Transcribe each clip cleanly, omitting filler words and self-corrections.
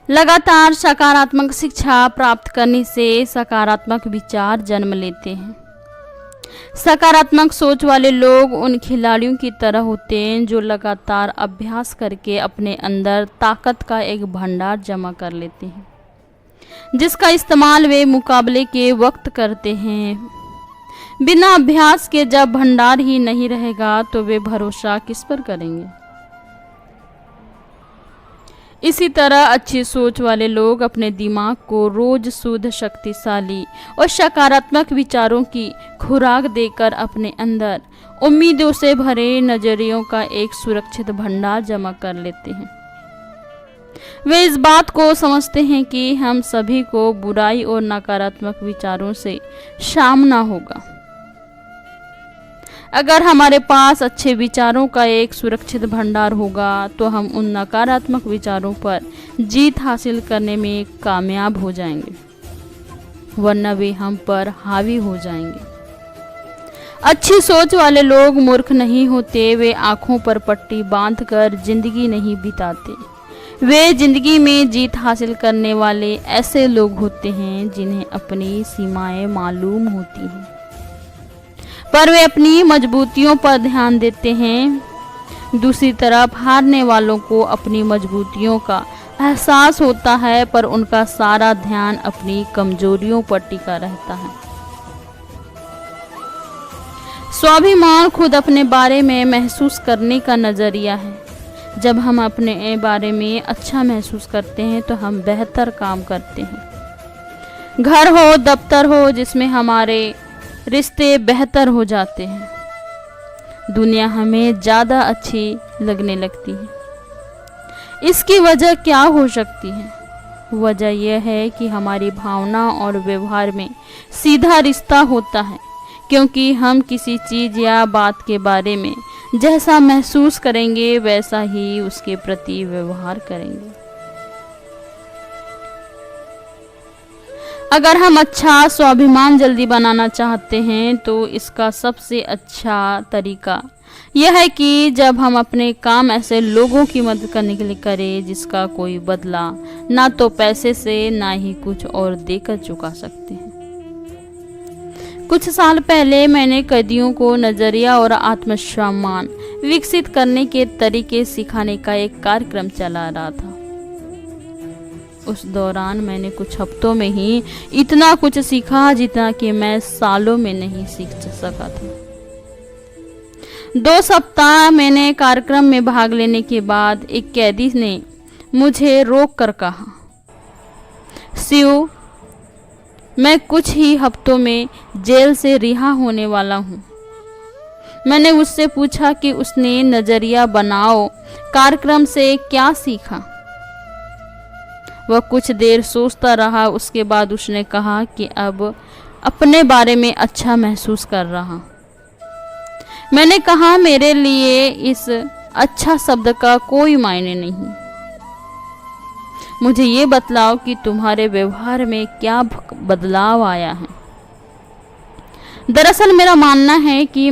लगातार सकारात्मक शिक्षा प्राप्त करने से सकारात्मक विचार जन्म लेते हैं। सकारात्मक सोच वाले लोग उन खिलाड़ियों की तरह होते हैं जो लगातार अभ्यास करके अपने अंदर ताकत का एक भंडार जमा कर लेते हैं, जिसका इस्तेमाल वे मुकाबले के वक्त करते हैं। बिना अभ्यास के जब भंडार ही नहीं रहेगा तो वे भरोसा किस पर करेंगे। इसी तरह अच्छी सोच वाले लोग अपने दिमाग को रोज शुद्ध, शक्तिशाली और सकारात्मक विचारों की खुराक देकर अपने अंदर उम्मीदों से भरे नजरियों का एक सुरक्षित भंडार जमा कर लेते हैं। वे इस बात को समझते हैं कि हम सभी को बुराई और नकारात्मक विचारों से सामना होगा। अगर हमारे पास अच्छे विचारों का एक सुरक्षित भंडार होगा तो हम उन नकारात्मक विचारों पर जीत हासिल करने में कामयाब हो जाएंगे, वरना वे हम पर हावी हो जाएंगे। अच्छी सोच वाले लोग मूर्ख नहीं होते, वे आंखों पर पट्टी बांधकर जिंदगी नहीं बिताते। वे जिंदगी में जीत हासिल करने वाले ऐसे लोग होते हैं जिन्हें अपनी सीमाएं मालूम होती हैं, पर वे अपनी मजबूतियों पर ध्यान देते हैं। दूसरी तरफ हारने वालों को अपनी मजबूतियों का एहसास होता है, पर उनका सारा ध्यान अपनी कमजोरियों पर टिका रहता है। स्वाभिमान खुद अपने बारे में महसूस करने का नजरिया है। जब हम अपने बारे में अच्छा महसूस करते हैं तो हम बेहतर काम करते हैं। घर हो, दफ्तर हो, जिसमें हमारे रिश्ते बेहतर हो जाते हैं, दुनिया हमें ज़्यादा अच्छी लगने लगती है। इसकी वजह क्या हो सकती है? वजह यह है कि हमारी भावना और व्यवहार में सीधा रिश्ता होता है, क्योंकि हम किसी चीज़ या बात के बारे में जैसा महसूस करेंगे वैसा ही उसके प्रति व्यवहार करेंगे। अगर हम अच्छा स्वाभिमान जल्दी बनाना चाहते हैं तो इसका सबसे अच्छा तरीका यह है कि जब हम अपने काम ऐसे लोगों की मदद करने के लिए करें जिसका कोई बदला ना तो पैसे से ना ही कुछ और देकर चुका सकते हैं। कुछ साल पहले मैंने कैदियों को नजरिया और आत्मसम्मान विकसित करने के तरीके सिखाने का एक कार्यक्रम चला रहा था। उस दौरान मैंने कुछ हफ्तों में ही इतना कुछ सीखा जितना कि मैं सालों में नहीं सीख सका था। 2 सप्ताह मैंने कार्यक्रम में भाग लेने के बाद एक कैदी ने मुझे रोक कर कहा, शिव, मैं कुछ ही हफ्तों में जेल से रिहा होने वाला हूँ। मैंने उससे पूछा कि उसने नजरिया बनाओ कार्यक्रम से क्या सीखा। वह कुछ देर सोचता रहा। उसके बाद उसने कहा कि अब अपने बारे में अच्छा महसूस कर रहा। मैंने कहा, मेरे लिए इस अच्छा शब्द का कोई मायने नहीं। मुझे ये बतलाओ कि तुम्हारे व्यवहार में क्या बदलाव आया है। दरअसल मेरा मानना है कि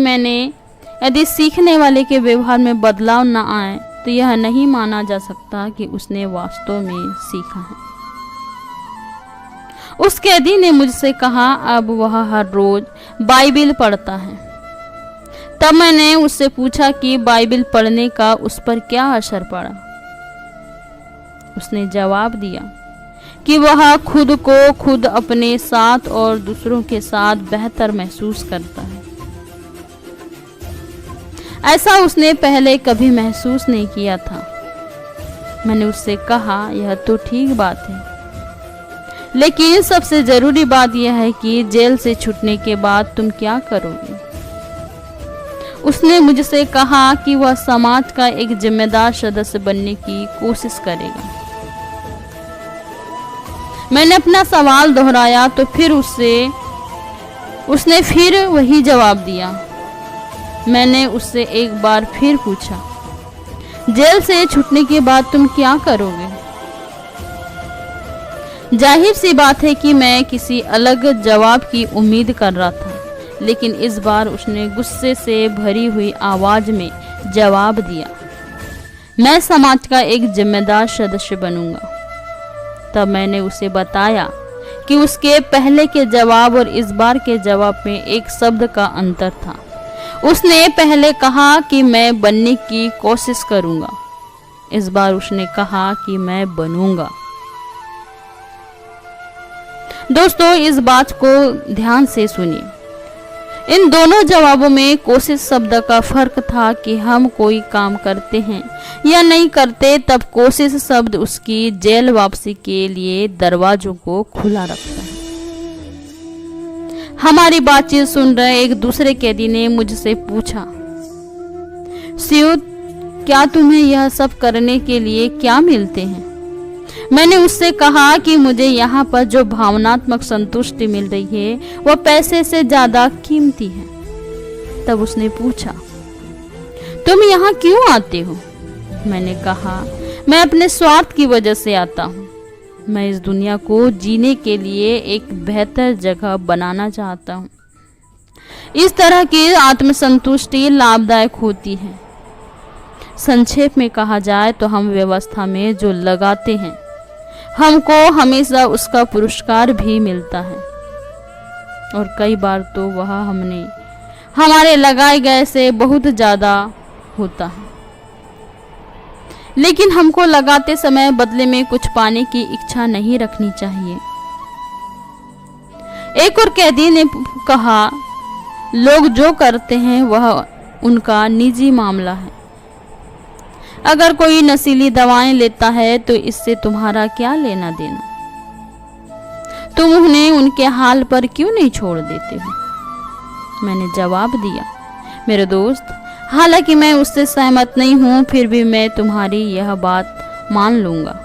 यदि सीखने वाले के व्यवहार में बदलाव न आए तो यह नहीं माना जा सकता कि उसने वास्तव में सीखा है। उस कैदी ने मुझसे कहा अब वह हर रोज बाइबिल पढ़ता है। तब मैंने उससे पूछा कि बाइबिल पढ़ने का उस पर क्या असर पड़ा। उसने जवाब दिया कि वह खुद को खुद अपने साथ और दूसरों के साथ बेहतर महसूस करता है। ऐसा उसने पहले कभी महसूस नहीं किया था। मैंने उससे कहा, यह तो ठीक बात है, लेकिन सबसे जरूरी बात यह है कि जेल से छूटने के बाद तुम क्या करोगे। उसने मुझसे कहा कि वह समाज का एक जिम्मेदार सदस्य बनने की कोशिश करेगा। मैंने अपना सवाल दोहराया तो फिर उसने फिर वही जवाब दिया। मैंने उससे एक बार फिर पूछा, जेल से छूटने के बाद तुम क्या करोगे। जाहिर सी बात है कि मैं किसी अलग जवाब की उम्मीद कर रहा था, लेकिन इस बार उसने गुस्से से भरी हुई आवाज में जवाब दिया, मैं समाज का एक जिम्मेदार सदस्य बनूंगा। तब मैंने उसे बताया कि उसके पहले के जवाब और इस बार के जवाब में एक शब्द का अंतर था। उसने पहले कहा कि मैं बनने की कोशिश करूंगा, इस बार उसने कहा कि मैं बनूंगा। दोस्तों, इस बात को ध्यान से सुनिए। इन दोनों जवाबों में कोशिश शब्द का फर्क था कि हम कोई काम करते हैं या नहीं करते, तब कोशिश शब्द उसकी जेल वापसी के लिए दरवाजों को खुला रखता है। हमारी बातचीत सुन रहे एक दूसरे कैदी ने मुझसे पूछा, शिव, क्या तुम्हें यह सब करने के लिए क्या मिलते हैं? मैंने उससे कहा कि मुझे यहाँ पर जो भावनात्मक संतुष्टि मिल रही है वह पैसे से ज्यादा कीमती है। तब उसने पूछा, तुम यहाँ क्यों आते हो? मैंने कहा, मैं अपने स्वार्थ की वजह से आता हूँ। मैं इस दुनिया को जीने के लिए एक बेहतर जगह बनाना चाहता हूँ। इस तरह की आत्मसंतुष्टि लाभदायक होती है। संक्षेप में कहा जाए तो हम व्यवस्था में जो लगाते हैं हमको हमेशा उसका पुरस्कार भी मिलता है, और कई बार तो वह हमारे लगाए गए से बहुत ज्यादा होता है। लेकिन हमको लगाते समय बदले में कुछ पाने की इच्छा नहीं रखनी चाहिए। एक और कैदी ने कहा, लोग जो करते हैं वह उनका निजी मामला है। अगर कोई नशीली दवाएं लेता है तो इससे तुम्हारा क्या लेना देना? तुम उन्हें उनके हाल पर क्यों नहीं छोड़ देते हो? मैंने जवाब दिया, मेरे दोस्त, हालांकि मैं उससे सहमत नहीं हूं, फिर भी मैं तुम्हारी यह बात मान लूंगा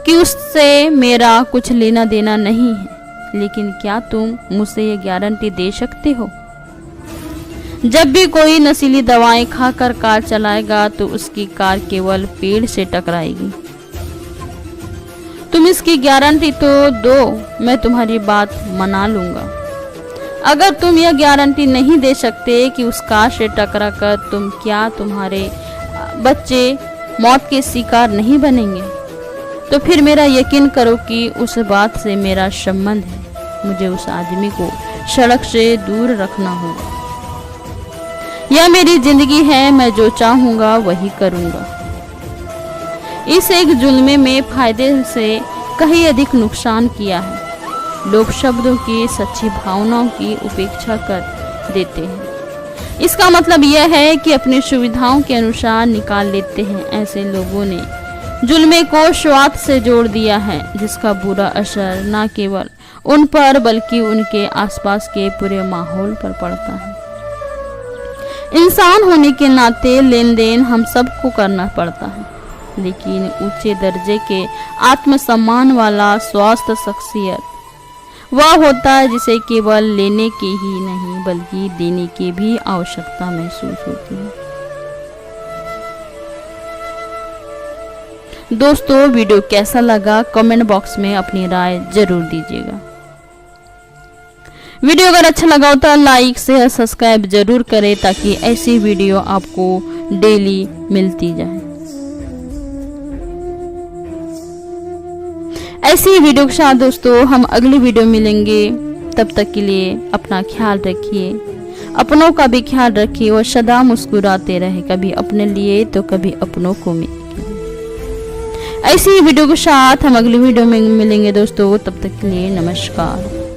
कि उससे मेरा कुछ लेना देना नहीं है। लेकिन क्या तुम मुझसे यह गारंटी दे सकते हो जब भी कोई नशीली दवाएं खाकर कार चलाएगा तो उसकी कार केवल पेड़ से टकराएगी? तुम इसकी गारंटी तो दो, मैं तुम्हारी बात मना लूंगा। अगर तुम यह गारंटी नहीं दे सकते कि उस कार से टकराकर तुम्हारे बच्चे मौत के शिकार नहीं बनेंगे, तो फिर मेरा यकीन करो कि उस बात से मेरा संबंध है। मुझे उस आदमी को सड़क से दूर रखना होगा। यह मेरी जिंदगी है, मैं जो चाहूंगा वही करूंगा। इस एक जुल्मे में फायदे से कहीं अधिक नुकसान किया है। लोग शब्दों की सच्ची भावनाओं की उपेक्षा कर देते हैं। इसका मतलब यह है कि अपनी सुविधाओं के अनुसार निकाल लेते हैं। ऐसे लोगों ने जुल्मे को स्वार्थ से जोड़ दिया है, जिसका बुरा असर न केवल उन पर बल्कि उनके आसपास के पूरे माहौल पर पड़ता है। इंसान होने के नाते लेन देन हम सबको करना पड़ता है, लेकिन ऊंचे दर्जे के आत्मसम्मान वाला स्वस्थ शख्सियत वह होता है जिसे केवल लेने की ही नहीं बल्कि देने की भी आवश्यकता महसूस होती है। दोस्तों, वीडियो कैसा लगा कमेंट बॉक्स में अपनी राय जरूर दीजिएगा। वीडियो अगर अच्छा लगा हो तो लाइक शेयर सब्सक्राइब जरूर करें ताकि ऐसी वीडियो आपको डेली मिलती जाए। ऐसी वीडियो के साथ दोस्तों हम अगली वीडियो मिलेंगे। तब तक के लिए अपना ख्याल रखिए, अपनों का भी ख्याल रखिए और सदा मुस्कुराते रहे, कभी अपने लिए तो कभी अपनों को ऐसी वीडियो के साथ हम अगली वीडियो में मिलेंगे दोस्तों। तब तक के लिए नमस्कार।